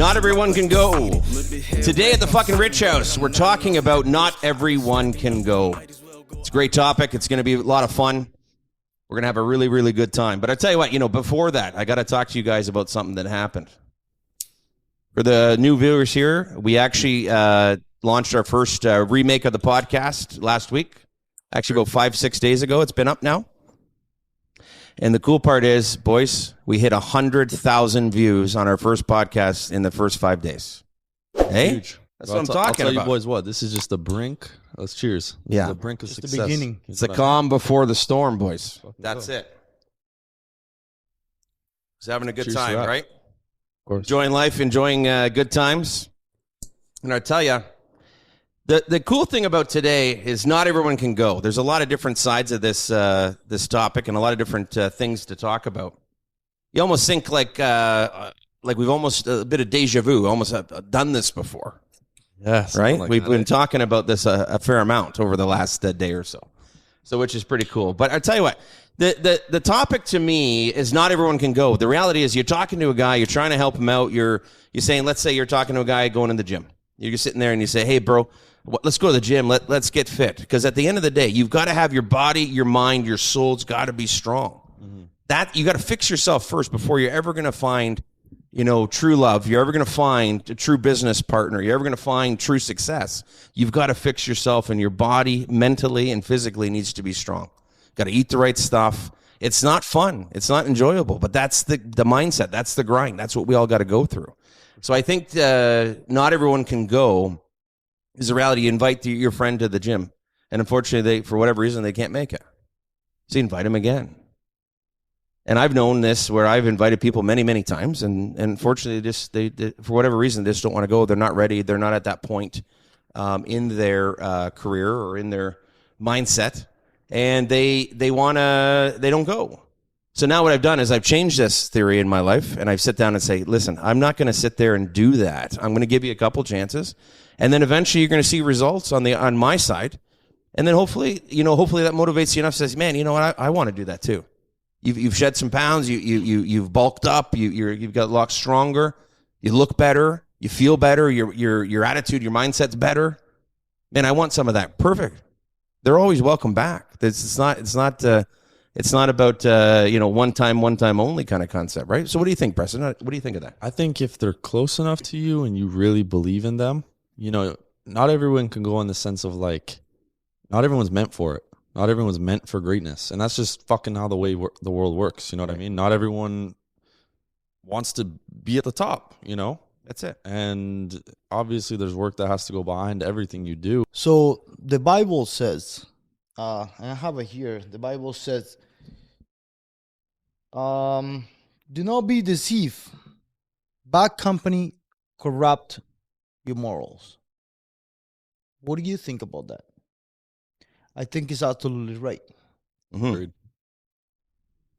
Not everyone can go. Today at the fucking Rich House, we're talking about not everyone can go. It's a great topic. It's going to be a lot of fun. We're going to have a really, really good time. But I tell you what, before that, I got to talk to you guys about something that happened. For the new viewers here, we actually launched our first remake of the podcast last week. Actually, about 5-6 days ago. It's been up now. And the cool part is, boys, we hit 100,000 views on our first podcast in the first 5 days. Hey, huge. That's what I'm talking about. You boys, what? This is just the brink. Let's cheers. This is the brink of just success. the beginning. It's the calm before the storm, boys. That's it. Just having a good Cheers time, to that. right? Of course. Enjoying life, enjoying good times. And I tell you, the cool thing about today is not everyone can go. There's a lot of different sides of this topic and a lot of different things to talk about. You almost think like we've almost a bit of deja vu, almost done this before. Yes. Right? Like We've been talking about this a fair amount over the last day or so. So which is pretty cool. But I tell you what, the topic to me is not everyone can go. The reality is you're talking to a guy, you're trying to help him out. You're saying, let's say you're talking to a guy going in the gym. You're just sitting there and you say, hey, bro, let's go to the gym. Let's get fit. Because at the end of the day, you've got to have your body, your mind, your soul's got to be strong. Mm-hmm. That you got to fix yourself first before you're ever going to find, true love. You're ever going to find a true business partner. You're ever going to find true success. You've got to fix yourself, and your body mentally and physically needs to be strong. Got to eat the right stuff. It's not fun. It's not enjoyable, but that's the mindset. That's the grind. That's what we all got to go through. So I think not everyone can go. Is the reality. You invite your friend to the gym, and unfortunately, for whatever reason, they can't make it. So you invite them again. And I've known this where I've invited people many, many times, and unfortunately, they for whatever reason, they just don't want to go. They're not ready. They're not at that point in their career or in their mindset, and they don't go. So now what I've done is I've changed this theory in my life, and I've sit down and say, listen, I'm not going to sit there and do that. I'm going to give you a couple chances. And then eventually you're going to see results on my side. And then hopefully that motivates you enough, says, man, you know what? I want to do that too. You've shed some pounds. You've bulked up. You've got a lot stronger. You look better. You feel better. Your attitude, your mindset's better. Man, I want some of that. Perfect. They're always welcome back. It's not about one time only kind of concept, right? So what do you think, Preston? What do you think of that? I think if they're close enough to you and you really believe in them, not everyone can go in the sense of like, not everyone's meant for it. Not everyone's meant for greatness. And that's just fucking how the way the world works. You know what I mean? Not everyone wants to be at the top, That's it. And obviously there's work that has to go behind everything you do. So the Bible says, and I have it here. The Bible says, do not be deceived. Bad company corrupt your morals. What do you think about that? I think it's absolutely right. Mm-hmm.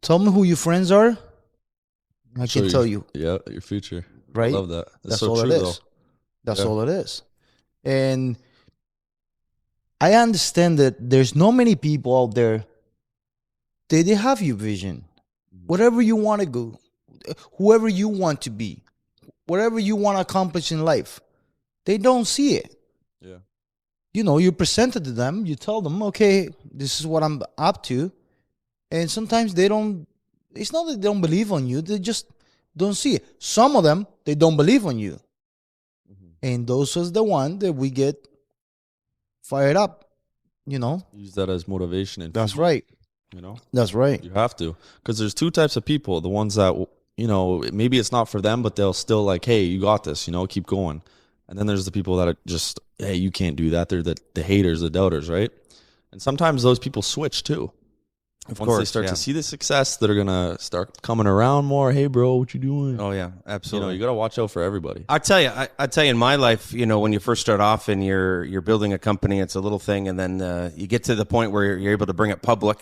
Tell me who your friends are. I can tell you. Yeah, your future. Right? I love that. That's so all true, it is. though. That's all it is. And I understand that there's not many people out there. They have your vision. Whatever you want to go, whoever you want to be, whatever you want to accomplish in life, they don't see it. Yeah. You present it to them. You tell them, okay, this is what I'm up to. And sometimes they don't, it's not that they don't believe on you. They just don't see it. Some of them, they don't believe on you. Mm-hmm. And those are the one that we get fired up, Use that as motivation. And That's right. That's right. You have to. Because there's two types of people. The ones that, maybe it's not for them, but they'll still like, hey, you got this, keep going. And then there's the people that are just, hey, you can't do that. They're the haters, the doubters, right? And sometimes those people switch too. Once they start to see the success, they're going to start coming around more. Hey, bro, what you doing? Oh, yeah, absolutely. You got to watch out for everybody. I tell you in my life, when you first start off and you're building a company, it's a little thing. And then you get to the point where you're able to bring it public.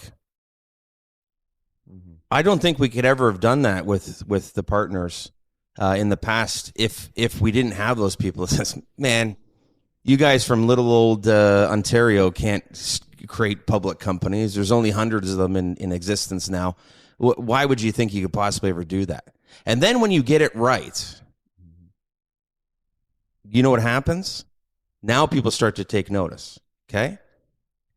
Mm-hmm. I don't think we could ever have done that with the partners in the past if we didn't have those people that says, man, you guys from little old Ontario can't create public companies. There's only hundreds of them in existence now. Why would you think you could possibly ever do that? And then when you get it right, you know what happens? Now people start to take notice, okay?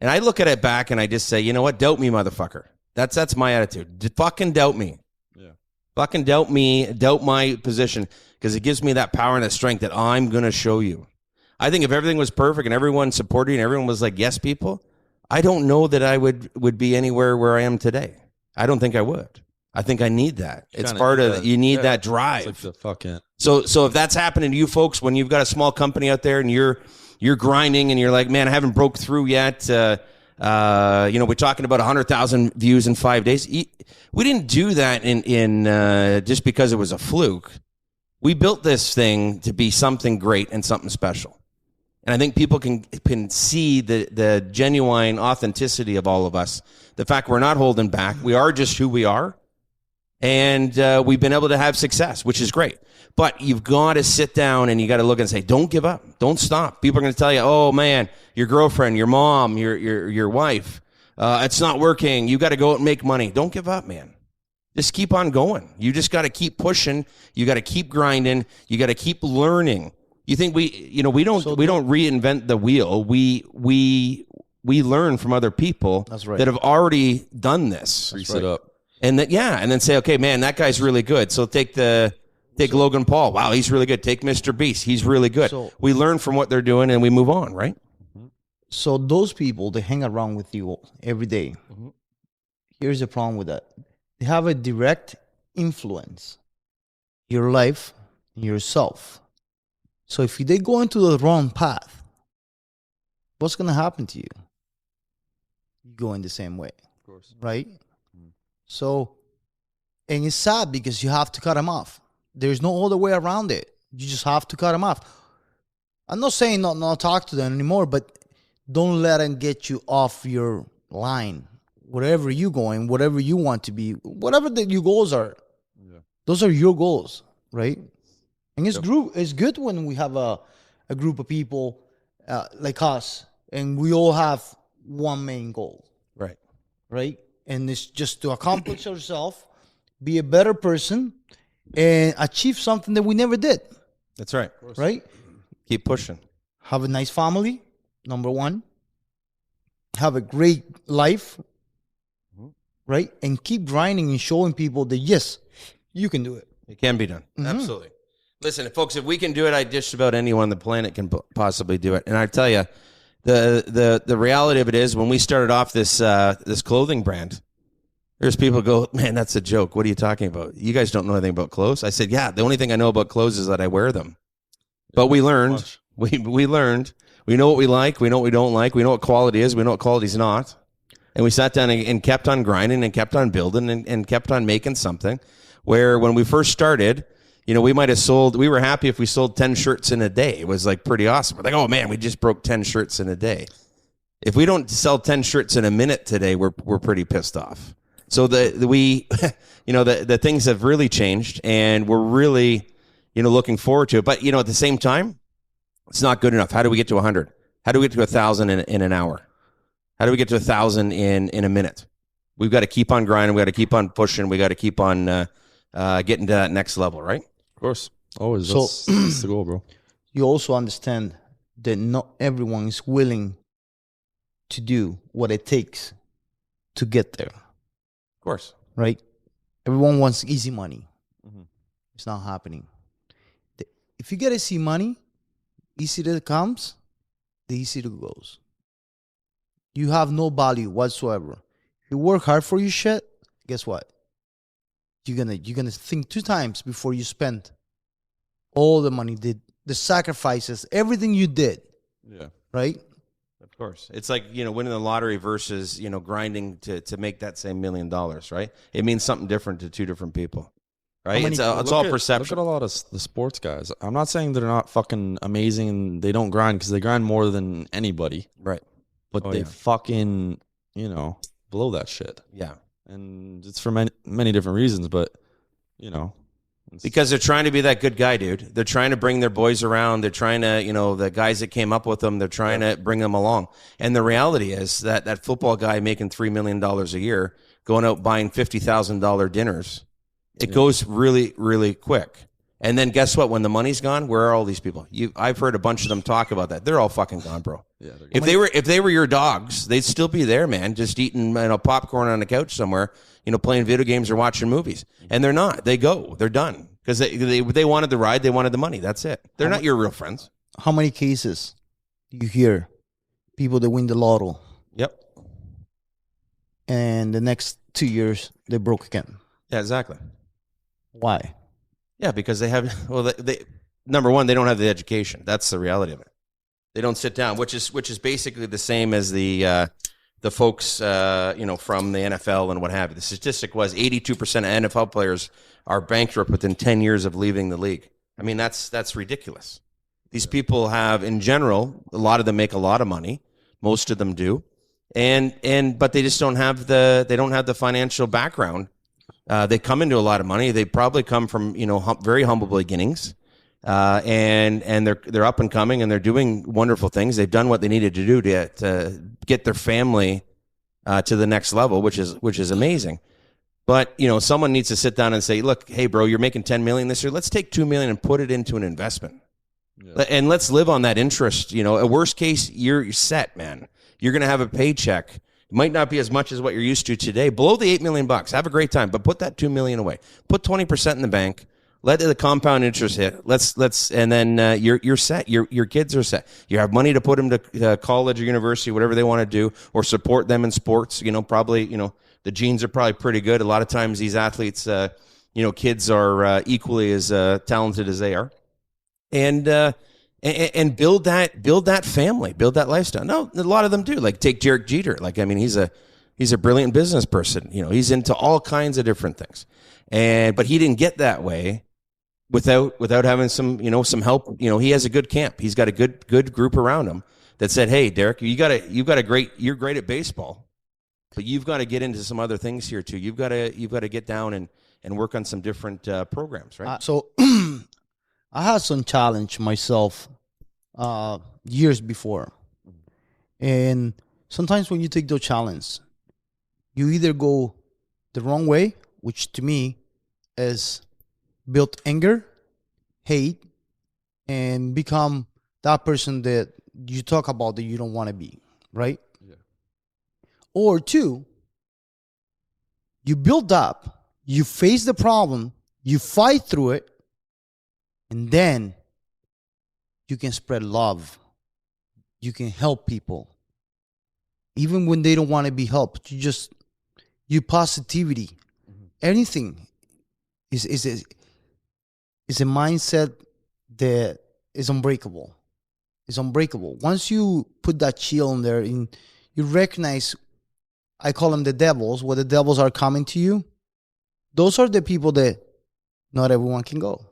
And I look at it back and I just say, you know what? Doubt me, motherfucker. That's my attitude. Fucking doubt me. Yeah. Fucking doubt me, doubt my position, because it gives me that power and that strength that I'm going to show you. I think if everything was perfect and everyone supported and everyone was like yes people, I don't know that I would be anywhere where I am today. I don't think I would. I think I need that. It's part of that. You need that drive. It's like the fuck it. So if that's happening to you folks, when you've got a small company out there and you're grinding and you're like, man, I haven't broke through yet. We're talking about 100,000 views in 5 days. We didn't do that in just because it was a fluke. We built this thing to be something great and something special. And I think people can see the genuine authenticity of all of us. The fact we're not holding back. We are just who we are. And we've been able to have success, which is great. But you've got to sit down and you got to look and say, don't give up. Don't stop. People are going to tell you, oh, man, your girlfriend, your mom, your wife, it's not working. You got to go out and make money. Don't give up, man. Just keep on going. You just got to keep pushing. You got to keep grinding. You got to keep learning. You think we don't reinvent the wheel. We learn from other people that have already done this. Reset up. And then say, okay, man, that guy's really good. So take Logan Paul. Wow, he's really good. Take Mr. Beast. He's really good. We learn from what they're doing and we move on, right? So those people, they hang around with you every day. Mm-hmm. Here's the problem with that. They have a direct influence your life and yourself. So if they go into the wrong path, what's going to happen to you? You go in the same way, of course, right? Mm. So, and it's sad because you have to cut them off. There's no other way around it. You just have to cut them off. I'm not saying not talk to them anymore, but don't let them get you off your line. Wherever you're going, whatever you want to be, whatever your goals are, those are your goals, right? And it's good when we have a group of people like us, and we all have one main goal, right? And it's just to accomplish yourself, be a better person, and achieve something that we never did. That's right. Right? Keep pushing. Have a nice family, number one. Have a great life, right? And keep grinding and showing people that, yes, you can do it. It can be done. Mm-hmm. Absolutely. Listen, folks, if we can do it, just about anyone on the planet can possibly do it. And I tell you, the reality of it is, when we started off this clothing brand, there's people who go, man, that's a joke. What are you talking about? You guys don't know anything about clothes. I said, yeah, the only thing I know about clothes is that I wear them. But we learned, we learned, we know what we like, we know what we don't like, we know what quality is, we know what quality is not. And we sat down and kept on grinding and kept on building and kept on making something where when we first started, we were happy if we sold 10 shirts in a day. It was like pretty awesome. We're like, oh man, we just broke 10 shirts in a day. If we don't sell 10 shirts in a minute today, we're pretty pissed off. So the things have really changed, and we're really, looking forward to it. But, at the same time, it's not good enough. How do we get to 100? How do we get to 1,000 in an hour? How do we get to 1,000 in a minute? We've got to keep on grinding. We got to keep on pushing. We got to keep on getting to that next level, right? Of course. Always. That's the goal, bro. You also understand that not everyone is willing to do what it takes to get there. Of course. Right? Everyone wants easy money. Mm-hmm. It's not happening. If you get to see money, easier it comes, the easier it goes. You have no value whatsoever. If you work hard for your shit, guess what? You're gonna think 2 times before you spend all the money, the sacrifices, everything you did. Yeah. Right? Of course. It's like, winning the lottery versus, grinding to make that same $1 million, right? It means something different to 2 different people. Right? It's all perception. Look at a lot of the sports guys. I'm not saying they're not fucking amazing and they don't grind, because they grind more than anybody. Right. But they fucking, blow that shit. Yeah. And it's for many different reasons, but, because they're trying to be that good guy, dude. They're trying to bring their boys around. They're trying to, the guys that came up with them, they're trying to bring them along. And the reality is that football guy making $3 million a year, going out buying $50,000 dinners, it goes really, really quick. And then guess what? When the money's gone, where are all these people? I've heard a bunch of them talk about that. They're all fucking gone, bro. Yeah, if they were your dogs, they'd still be there, man, just eating popcorn on the couch somewhere, playing video games or watching movies. And they're not. They go. They're done because they wanted the ride. They wanted the money. That's it. They're not your real friends. How many cases do you hear people that win the lotto? Yep. And the next 2 years they broke again. Yeah, exactly. Why? Yeah, because they have. Well, they number one, they don't have the education. That's the reality of it. They don't sit down, which is basically the same as the folks from the NFL and what have you. The statistic was 82% of NFL players are bankrupt within 10 years of leaving the league. I mean, that's ridiculous. These people have, in general, a lot of them make a lot of money. Most of them do, but they just don't have the financial background. They come into a lot of money. They probably come from very humble beginnings, and they're up and coming, and they're doing wonderful things. They've done what they needed to do to get their family to the next level, which is amazing. But someone needs to sit down and say, look, hey, bro, you're making $10 million this year. Let's take $2 million and put it into an investment. Yeah. And let's live on that interest. A worst case, you're set, man. You're going to have a paycheck. It might not be as much as what you're used to today. Below the $8 million, have a great time, but put that $2 million away. Put 20% in the bank. Let the compound interest hit. And then you're set. Your kids are set. You have money to put them to college or university, whatever they want to do, or support them in sports. Probably the genes are probably pretty good. A lot of times these athletes, kids are equally as talented as they are. And build that family, build that lifestyle. No, a lot of them do. Like take Derek Jeter. He's a brilliant business person. He's into all kinds of different things. But he didn't get that way without having some help. He has a good camp. He's got a good group around him that said, "Hey, Derek, you're great at baseball, but you've got to get into some other things here too. You've got to get down and work on some different programs, right?" So I had some challenge myself years before. And sometimes when you take those challenges, you either go the wrong way, which to me is build anger, hate, and become that person that you talk about that you don't want to be, right? Yeah. Or two, you build up, you face the problem, you fight through it, and then you can spread love. You can help people. Even when they don't want to be helped, you positivity. Mm-hmm. Anything is a mindset that is unbreakable. It's unbreakable. Once you put that shield in there and you recognize, I call them the devils, where the devils are coming to you, those are the people that not everyone can go.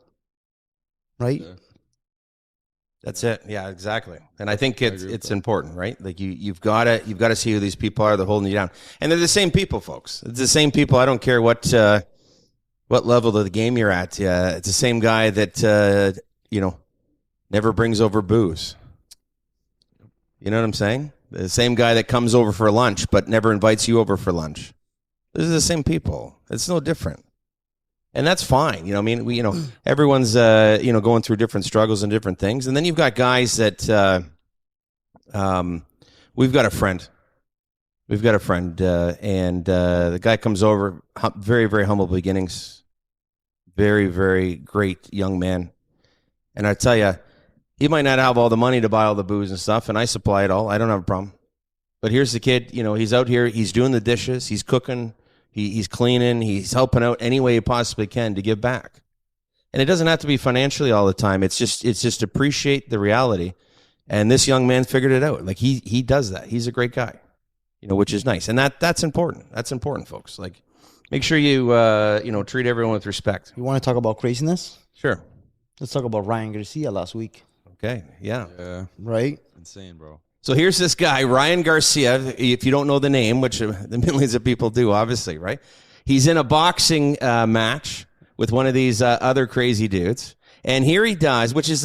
Right? Yeah. That's it. Yeah, exactly. And I think it's important, right? Like you've got to see who these people are that are holding you down. And they're the same people, folks. It's the same people. I don't care what level of the game you're at. It's the same guy that never brings over booze. You know what I'm saying? The same guy that comes over for lunch but never invites you over for lunch. Those are the same people. It's no different. And that's fine. Everyone's, going through different struggles and different things. And then you've got guys that, we've got a friend, and the guy comes over, very, very humble beginnings, very, very great young man. And I tell you, he might not have all the money to buy all the booze and stuff, and I supply it all. I don't have a problem. But here's the kid, he's out here, he's doing the dishes, he's cooking, he's cleaning, he's helping out any way he possibly can to give back. And it doesn't have to be financially all the time. It's just appreciate the reality. And this young man figured it out. Like he does that. He's a great guy, which is nice. And that's important. That's important, folks. Like make sure you treat everyone with respect. You want to talk about craziness? Sure. Let's talk about Ryan Garcia last week. Okay. Yeah. Right? Insane, bro. So here's this guy, Ryan Garcia, if you don't know the name, which the millions of people do, obviously, right? He's in a boxing match with one of these other crazy dudes. And here he does, which is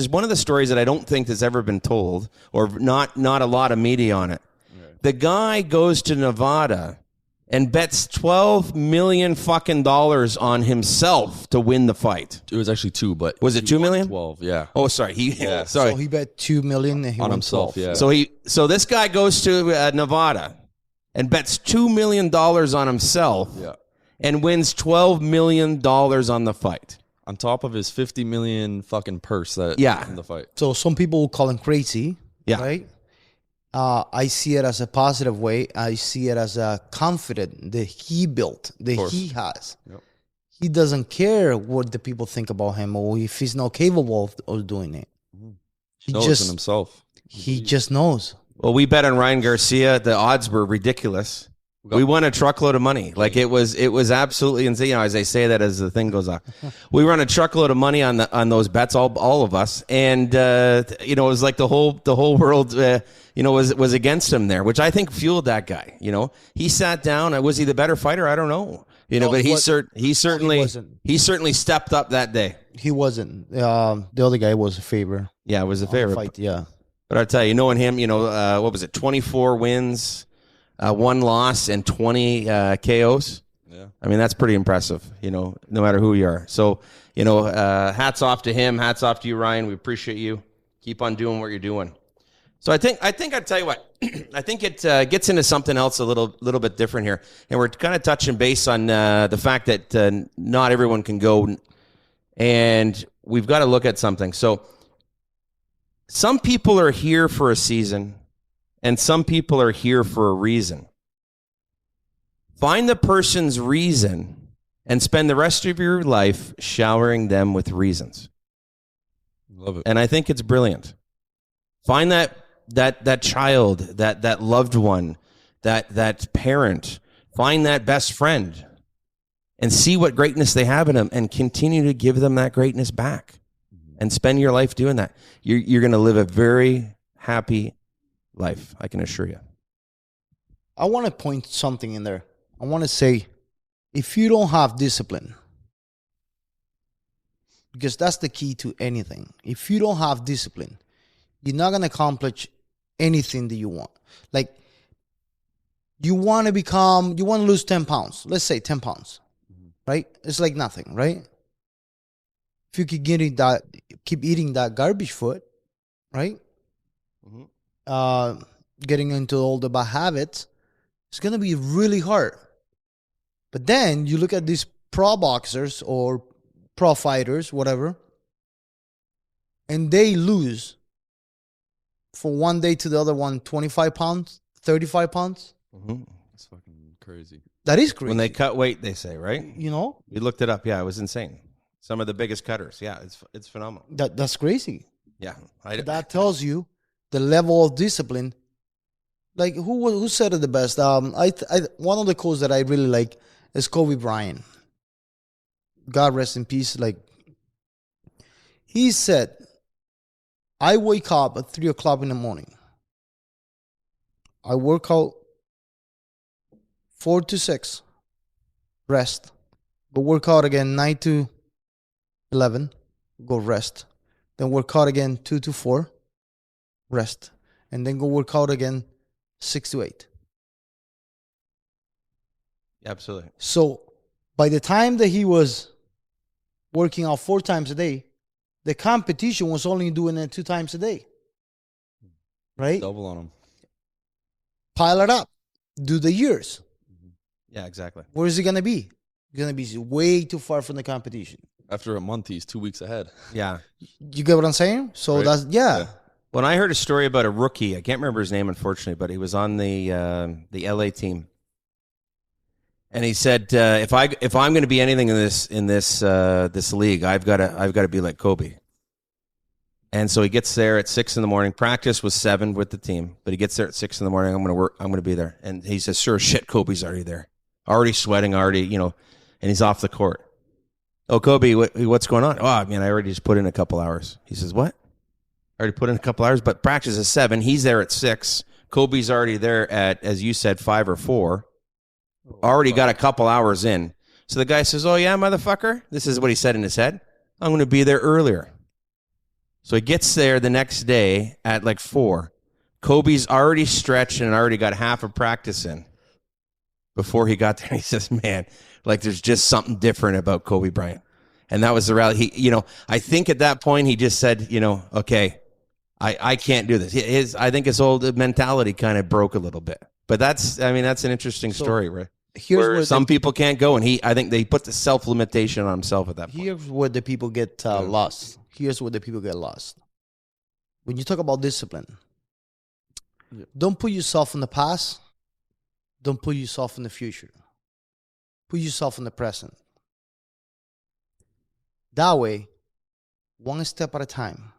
one of the stories that I don't think has ever been told, or not a lot of media on it. Right. The guy goes to Nevada and bets $12 million fucking dollars on himself to win the fight. It was actually 2, but Was it 2 million? 12, yeah. Oh, sorry. Sorry. So he bet 2 million and he On won himself, 12. yeah. So this guy goes to Nevada and bets $2 million on himself and wins $12 million on the fight. On top of his 50 million fucking purse that in the fight. So some people will call him crazy, Yeah. right? I see it as a positive way. I see it as a confidence that he built, that he has. Yep. He doesn't care what the people think about him or if he's not capable of doing it. He Knows in himself. He just knows. Well, we bet on Ryan Garcia. The odds were ridiculous. We won a truckload of money. Like it was absolutely insane. You know, as I say that as the thing goes on, we run a truckload of money on those bets, all of us, and you know, it was like the whole world, you know, was against him there, which I think fueled that guy. You know, he sat down. Was he the better fighter? I don't know. You know, but he certainly stepped up that day. He wasn't. The other guy was a favor. Yeah, it was a favorite Fight, yeah. But I tell you, knowing him, you know, what was it? 24 wins. 1 loss and 20 KOs. Yeah. I mean, that's pretty impressive, you know, no matter who you are. So, you know, hats off to him. Hats off to you, Ryan. We appreciate you. Keep on doing what you're doing. So I think I'd tell you what, I think it gets into something else a little bit different here. And we're kind of touching base on the fact that not everyone can go, and we've got to look at something. So some people are here for a season, and some people are here for a reason. Find the person's reason and spend the rest of your life showering them with reasons. Love it. And I think it's brilliant. Find that child, that loved one, that parent. Find that best friend and see what greatness they have in them and continue to give them that greatness back and spend your life doing that. You're going to live a very happy life, I can assure you. I want to point something in there. I want to say, if you don't have discipline, because that's the key to anything. If you don't have discipline, you're not going to accomplish anything that you want. Like, you want to lose 10 pounds. Let's say 10 pounds, right? It's like nothing, right? If you keep eating that garbage food, right? Getting into all the bad habits, it's going to be really hard. But then you look at these pro boxers or pro fighters, whatever, and they lose from one day to the other one 25 pounds, 35 pounds. It's fucking crazy. That is crazy. When they cut weight, they say, right? You know? We looked it up. Yeah, it was insane. Some of the biggest cutters. Yeah, it's phenomenal. That's crazy. Yeah. That tells you the level of discipline. Like, who said it the best? One of the quotes that I really like is Kobe Bryant. God rest in peace. Like, he said, I wake up at 3 o'clock in the morning. I work out 4 to 6, rest. Go work out again 9 to 11, go rest. Then work out again 2 to 4, rest. And then go work out again 6 to 8. Absolutely. So by the time that he was working out 4 times a day, the competition was only doing it 2 times a day. Right? Double on him. Pile it up. Do the years. Yeah, exactly. Where is he going to be? He's going to be way too far from the competition. After a month, he's 2 weeks ahead. Yeah. You get what I'm saying? So Right. yeah. When I heard a story about a rookie, I can't remember his name, unfortunately, but he was on the LA team, and he said, "If I'm going to be anything in this league, I've got to be like Kobe." And so he gets there at 6 a.m. Practice was 7 with the team, but he gets there at 6 a.m. I'm going to work. I'm going to be there, and he says, "Sure, shit, Kobe's already there, already sweating, already, and he's off the court." "Oh, Kobe, what's going on?" "Oh, man, I already just put in a couple hours." He says, "What?" "I already put in a couple hours, but practice is 7. He's there at 6. Kobe's already there at, as you said, 5 or 4. Already got a couple hours in." So the guy says, "Oh, yeah, motherfucker?" This is what he said in his head. "I'm going to be there earlier." So he gets there the next day at like 4. Kobe's already stretched and already got half of practice in. before he got there. He says, man, like there's just something different about Kobe Bryant. And that was the reality. I think at that point he just said, okay, I can't do this. I think his old mentality kind of broke a little bit. But that's an interesting story, right? Here's where where some people can't go, and I think they put the self-limitation on himself at that point. Here's where the people get lost. Here's where the people get lost. When you talk about discipline, don't put yourself in the past. Don't put yourself in the future. Put yourself in the present. That way, one step at a time.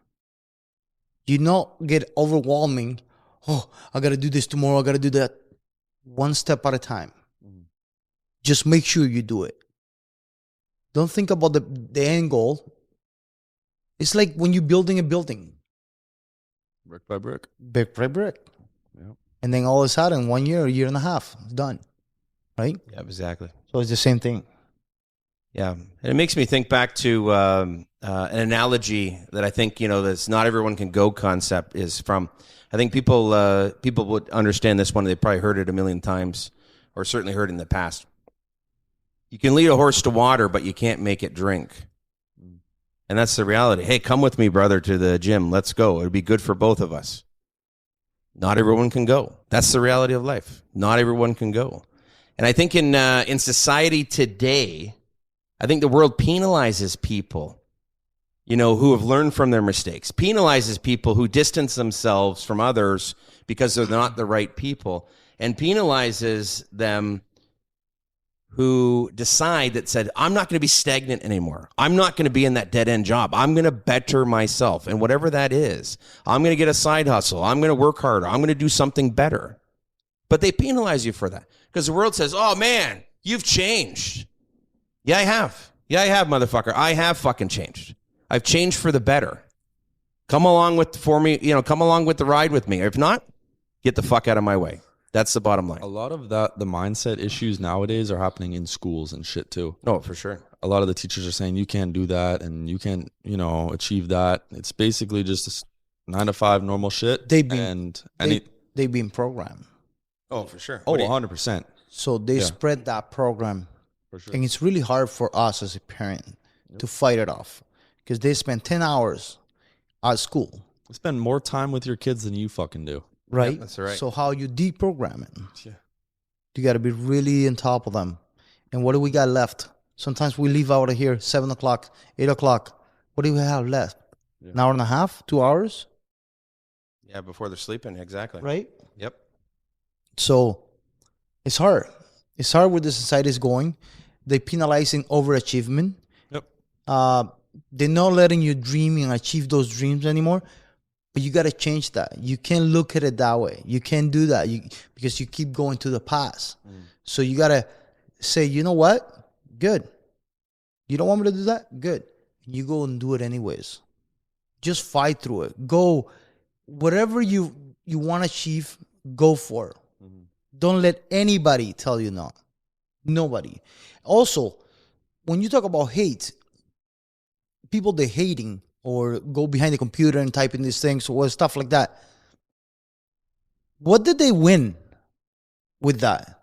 You not get overwhelming. Oh, I got to do this tomorrow. I got to do that. One step at a time. Just make sure you do it. Don't think about the end goal. It's like when you're building a building. Brick by brick. Brick by brick. Yep. And then all of a sudden, 1 year, a year and a half, it's done. Right? Yeah, exactly. So it's the same thing. Yeah. And it makes me think back to an analogy that I think, this not everyone can go concept is from. I think people would understand this one. They probably heard it a million times, or certainly heard it in the past. You can lead a horse to water, but you can't make it drink. And that's the reality. Hey, come with me, brother, to the gym. Let's go. It'd be good for both of us. Not everyone can go. That's the reality of life. Not everyone can go. And I think in society today, I think the world penalizes people, who have learned from their mistakes. Penalizes people who distance themselves from others because they're not the right people. And penalizes them who decide that said, I'm not going to be stagnant anymore. I'm not going to be in that dead-end job. I'm going to better myself. And whatever that is, I'm going to get a side hustle. I'm going to work harder. I'm going to do something better. But they penalize you for that because the world says, oh, man, you've changed. Yeah, I have. Yeah, I have, motherfucker. I have fucking changed. I've changed for the better. Come along with the ride with me. If not, get the fuck out of my way. That's the bottom line. A lot of the mindset issues nowadays are happening in schools and shit too. No, for sure. A lot of the teachers are saying you can't do that and you can't, achieve that. It's basically just 9 to 5 normal shit. They've been programmed. Oh, for sure. Oh, 100%. So they spread that program. For sure. And it's really hard for us as a parent to fight it off because they spend 10 hours at school. Spend more time with your kids than you fucking do. Right? Yep, that's right. So how you deprogram it? Yeah. You got to be really on top of them. And what do we got left? Sometimes we leave out of here 7 o'clock, 8 o'clock. What do we have left? Yeah. An hour and a half, 2 hours? Yeah, before they're sleeping. Exactly. Right? Yep. So it's hard. It's hard where the society is going. They're penalizing overachievement. Yep. They're not letting you dream and achieve those dreams anymore. But you got to change that. You can't look at it that way. You can't do that because you keep going to the past. So you got to say, you know what? Good. You don't want me to do that? Good. You go and do it anyways. Just fight through it. Go. Whatever you want to achieve, go for it. Mm-hmm. Don't let anybody tell you no. Nobody. Also, when you talk about hate, people they're hating or go behind the computer and type in these things or stuff like that. What did they win with that?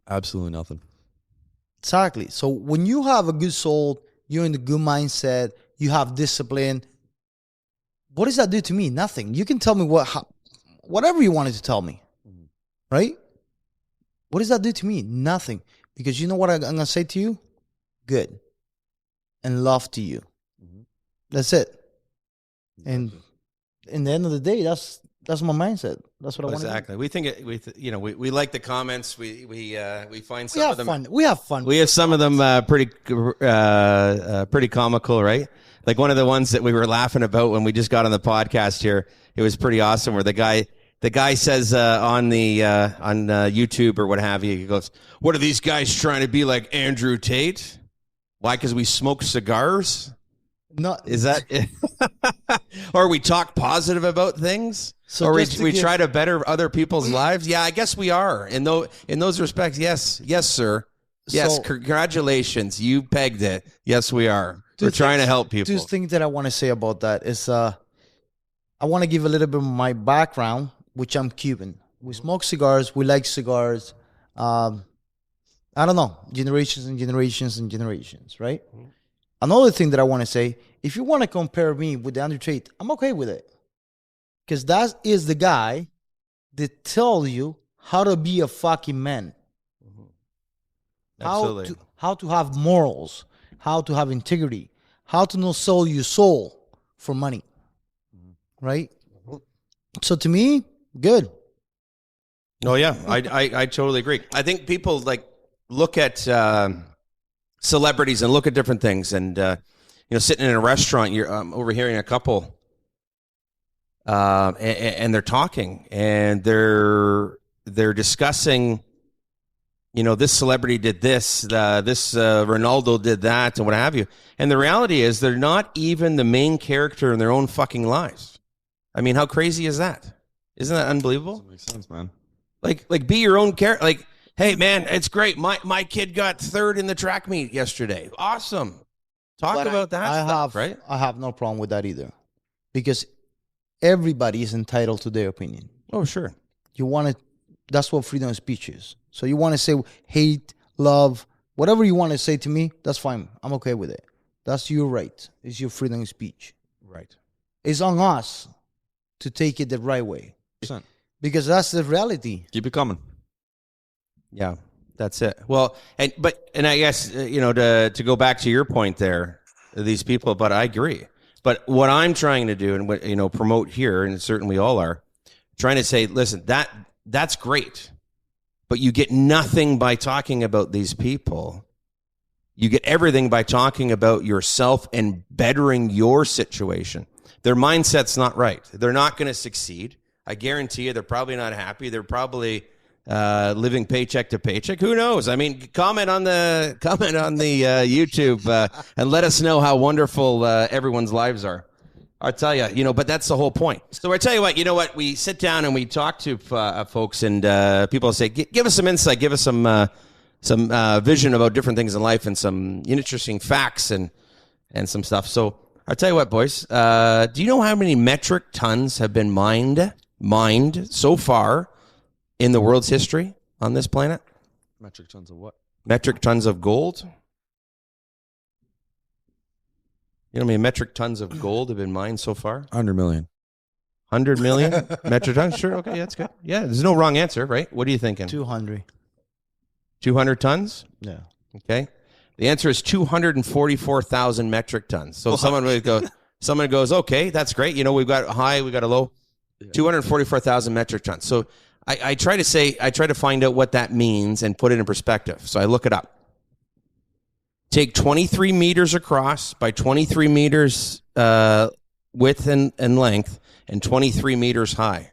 Absolutely nothing. Exactly. So when you have a good soul, you're in a good mindset, you have discipline, what does that do to me? Nothing. You can tell me whatever you wanted to tell me, right? What does that do to me? Nothing. Because you know what I'm going to say to you? Good. And love to you. That's it. And in the end of the day, that's my mindset. That's what I want to do. Exactly. We think we like the comments. We find some of them fun. We have fun. We have some of them pretty comical, right? Like one of the ones that we were laughing about when we just got on the podcast here. It was pretty awesome. Where the guy says on YouTube or what have you, he goes, "What are these guys trying to be like Andrew Tate? Why? Because we smoke cigars." No, is that or we talk positive about things, so or we try to better other people's lives? Yeah, I guess we are in those respects. Yes, sir. Yes, congratulations, you pegged it. Yes, we are. We're trying to help people. Two things that I want to say about that is I want to give a little bit of my background, which I'm Cuban. We smoke cigars. We like cigars. I don't know, generations and generations and generations, right? Another thing that I want to say, if you want to compare me with the Andrew Tate, I'm okay with it. Because that is the guy that tells you how to be a fucking man. Absolutely. How to have morals, how to have integrity, how to not sell your soul for money. Right? So to me, good. Oh yeah, I totally agree. I think people like look at celebrities and look at different things, and sitting in a restaurant, you're overhearing a couple, and they're talking, and they're discussing, this celebrity did this, this Ronaldo did that, and what have you. And the reality is, they're not even the main character in their own fucking lives. I mean, how crazy is that? Isn't that unbelievable? That makes sense, man. Like be your own character. Like, hey man, it's great. My kid got third in the track meet yesterday. Awesome. Talk about that stuff, right? I have no problem with that either, because everybody is entitled to their opinion. Oh, sure. You want to. That's what freedom of speech is. So you want to say hate, love, whatever you want to say to me, that's fine. I'm okay with it. That's your right. It's your freedom of speech. Right. It's on us to take it the right way. 100%. Because that's the reality. Keep it coming. Yeah, that's it. Well, and I guess to go back to your point there, these people. But I agree. But what I'm trying to do, and what promote here, and certainly we all are trying to say, listen, that's great, but you get nothing by talking about these people. You get everything by talking about yourself and bettering your situation. Their mindset's not right. They're not going to succeed. I guarantee you they're probably not happy. They're probably living paycheck to paycheck. Who knows? I mean, comment on the YouTube and let us know how wonderful everyone's lives are. I'll tell you, but that's the whole point. So I tell you what, we sit down and we talk to folks, and people say, give us some insight, give us some vision about different things in life, and some interesting facts and some stuff. So I'll tell you what, boys, do you know how many metric tons have been mined so far in the world's history on this planet? Metric tons of what? Metric tons of gold. You know how many metric tons of gold have been mined so far? 100 million. 100 million metric tons? Sure, okay, that's good. Yeah, there's no wrong answer, right? What are you thinking? 200. 200 tons? Yeah. Okay. The answer is 244,000 metric tons. So someone goes, okay, that's great. We've got a high, we've got a low. 244,000 metric tons. So I try to find out what that means and put it in perspective. So I look it up. Take 23 meters across by 23 meters width and length, and 23 meters high.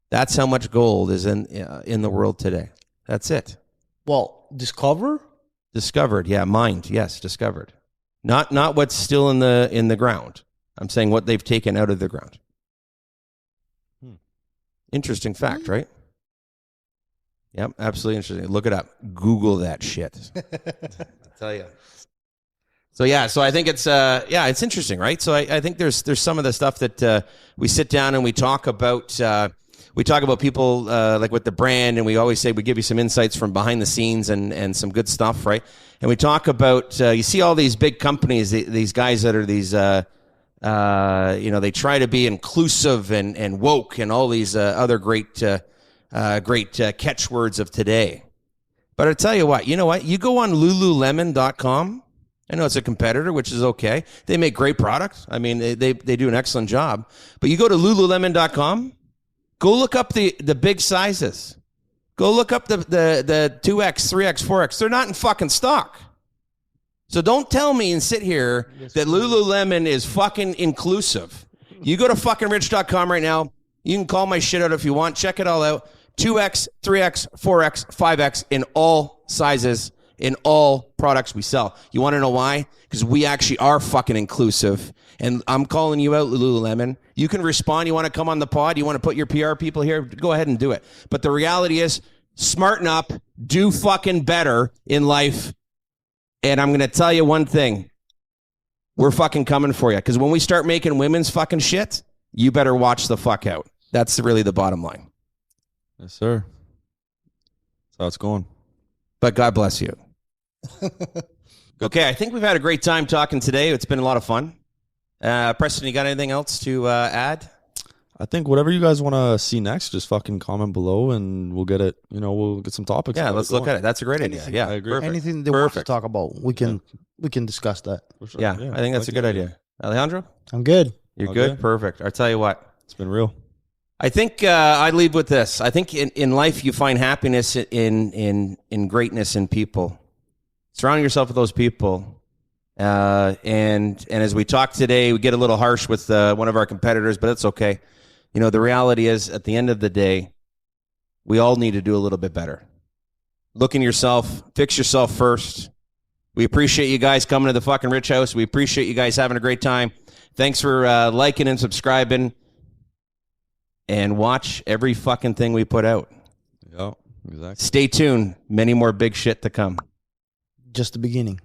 That's how much gold is in the world today. That's it. Well, Discovered, yeah, mined, yes, discovered. Not what's still in the ground. I'm saying what they've taken out of the ground. Interesting fact, right? Yep, absolutely interesting. Look it up. Google that shit. I'll tell you. So yeah, so I think it's it's interesting, right? So I think there's some of the stuff that we sit down and we talk about. We talk about people like with the brand, and we always say we give you some insights from behind the scenes and some good stuff, right? And we talk about you see all these big companies, these guys that are these they try to be inclusive and woke and all these other great catchwords of today. But I tell you what, you go on Lululemon.com. I know it's a competitor, which is okay. They make great products. I mean, they do an excellent job. But you go to Lululemon.com, go look up the big sizes. Go look up the 2X, 3X, 4X. They're not in fucking stock. So don't tell me and sit here that Lululemon is fucking inclusive. You go to fuckingrich.com right now. You can call my shit out if you want. Check it all out. 2X, 3X, 4X, 5X in all sizes, in all products we sell. You want to know why? Because we actually are fucking inclusive. And I'm calling you out, Lululemon. You can respond. You want to come on the pod? You want to put your PR people here? Go ahead and do it. But the reality is, smarten up. Do fucking better in life. And I'm going to tell you one thing. We're fucking coming for you. Because when we start making women's fucking shit, you better watch the fuck out. That's really the bottom line. Yes, sir. That's how it's going. But God bless you. Okay, I think we've had a great time talking today. It's been a lot of fun. Preston, you got anything else to add? I think whatever you guys want to see next, just fucking comment below and we'll get it. You know, we'll get some topics. Yeah, let's look at it. That's a great idea. Yeah, I agree. perfect. Anything they want to talk about, we can discuss that. For sure. Yeah, I think that's a good idea. Alejandro? I'm good. You're Okay. good? Perfect. I'll tell you what. It's been real. I think I leave with this. I think in life you find happiness in greatness in people. Surround yourself with those people. And as we talk today, we get a little harsh with one of our competitors, but it's okay. You know, the reality is, at the end of the day, we all need to do a little bit better. Look in yourself, fix yourself first. We appreciate you guys coming to the fucking Rich House. We appreciate you guys having a great time. Thanks for liking and subscribing. And watch every fucking thing we put out. Yeah, exactly. Stay tuned. Many more big shit to come. Just the beginning.